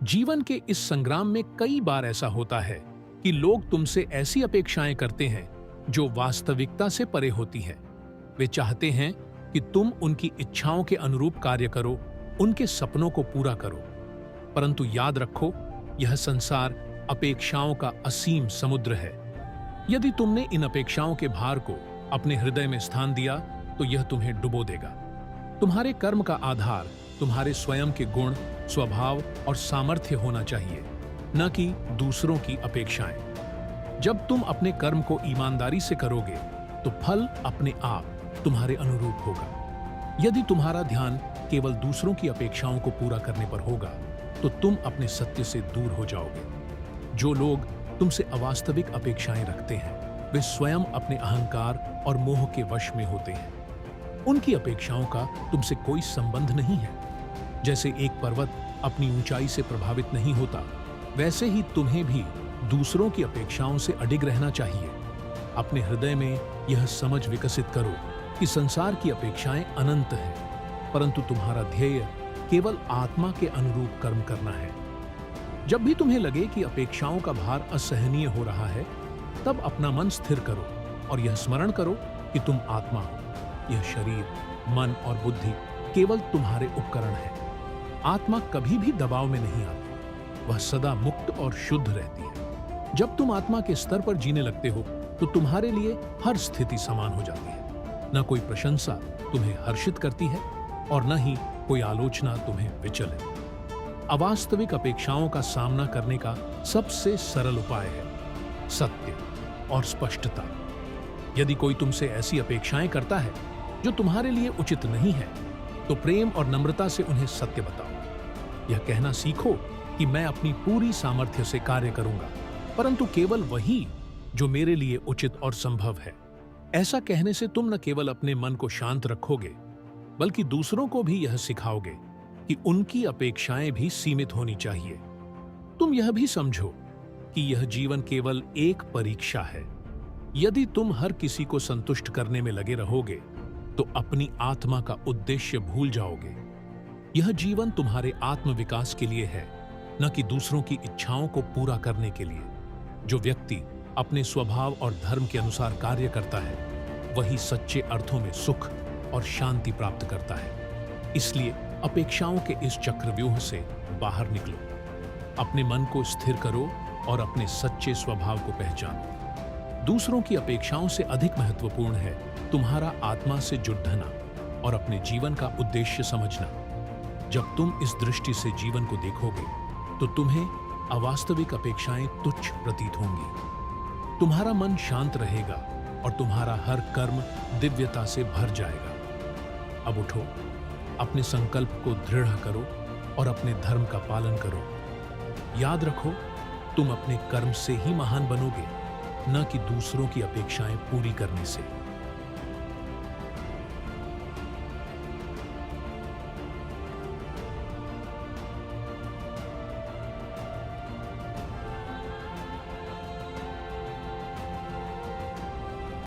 जीवन के इस संग्राम में कई बार ऐसा होता है कि लोग तुमसे ऐसी अपेक्षाएं करते हैं जो वास्तविकता से परे होती है। वे चाहते हैं कि तुम उनकी इच्छाओं के अनुरूप कार्य करो, उनके सपनों को पूरा करो। परंतु याद रखो, यह संसार अपेक्षाओं का असीम समुद्र है। यदि तुमने इन अपेक्षाओं के भार को अपने हृदय में स्थान दिया तो यह तुम्हें डुबो देगा। तुम्हारे कर्म का आधार तुम्हारे स्वयं के गुण, स्वभाव और सामर्थ्य होना चाहिए, न कि दूसरों की अपेक्षाएं। जब तुम अपने कर्म को ईमानदारी से करोगे तो फल अपने आप तुम्हारे अनुरूप होगा। यदि तुम्हारा ध्यान केवल दूसरों की अपेक्षाओं को पूरा करने पर होगा तो तुम अपने सत्य से दूर हो जाओगे। जो लोग तुमसे अवास्तविक अपेक्षाएं रखते हैं वे स्वयं अपने अहंकार और मोह के वश में होते हैं। उनकी अपेक्षाओं का तुमसे कोई संबंध नहीं है। जैसे एक पर्वत अपनी ऊंचाई से प्रभावित नहीं होता, वैसे ही तुम्हें भी दूसरों की अपेक्षाओं से अडिग रहना चाहिए। अपने हृदय में यह समझ विकसित करो कि संसार की अपेक्षाएं अनंत हैं, परंतु तुम्हारा ध्येय केवल आत्मा के अनुरूप कर्म करना है। जब भी तुम्हें लगे कि अपेक्षाओं का भार असहनीय हो रहा है, तब अपना मन स्थिर करो और यह स्मरण करो कि तुम आत्मा हो। यह शरीर, मन और बुद्धि केवल तुम्हारे उपकरण हैं। आत्मा कभी भी दबाव में नहीं आती, वह सदा मुक्त और शुद्ध रहती है। जब तुम आत्मा के स्तर पर जीने लगते हो तो तुम्हारे लिए हर स्थिति समान हो जाती है। न कोई प्रशंसा तुम्हें हर्षित करती है और न ही कोई आलोचना तुम्हें विचलित। अवास्तविक अपेक्षाओं का सामना करने का सबसे सरल उपाय है सत्य और स्पष्टता। यदि कोई तुमसे ऐसी अपेक्षाएं करता है जो तुम्हारे लिए उचित नहीं है, तो प्रेम और नम्रता से उन्हें सत्य बताओ। यह कहना सीखो कि मैं अपनी पूरी सामर्थ्य से कार्य करूंगा, परंतु केवल वही जो मेरे लिए उचित और संभव है। ऐसा कहने से तुम न केवल अपने मन को शांत रखोगे, बल्कि दूसरों को भी यह सिखाओगे कि उनकी अपेक्षाएं भी सीमित होनी चाहिए। तुम यह भी समझो कि यह जीवन केवल एक परीक्षा है। यदि तुम हर किसी को संतुष्ट करने में लगे रहोगे तो अपनी आत्मा का उद्देश्य भूल जाओगे। यह जीवन तुम्हारे आत्मविकास के लिए है, न कि दूसरों की इच्छाओं को पूरा करने के लिए। जो व्यक्ति अपने स्वभाव और धर्म के अनुसार कार्य करता है, वही सच्चे अर्थों में सुख और शांति प्राप्त करता है। इसलिए अपेक्षाओं के इस चक्रव्यूह से बाहर निकलो। अपने मन को स्थिर करो और अपने सच्चे स्वभाव को पहचानो। दूसरों की अपेक्षाओं से अधिक महत्वपूर्ण है तुम्हारा आत्मा से जुड़ना और अपने जीवन का उद्देश्य समझना। जब तुम इस दृष्टि से जीवन को देखोगे तो तुम्हें अवास्तविक अपेक्षाएं तुच्छ प्रतीत होंगी। तुम्हारा मन शांत रहेगा और तुम्हारा हर कर्म दिव्यता से भर जाएगा। अब उठो, अपने संकल्प को दृढ़ करो और अपने धर्म का पालन करो। याद रखो, तुम अपने कर्म से ही महान बनोगे, न कि दूसरों की अपेक्षाएं पूरी करने से।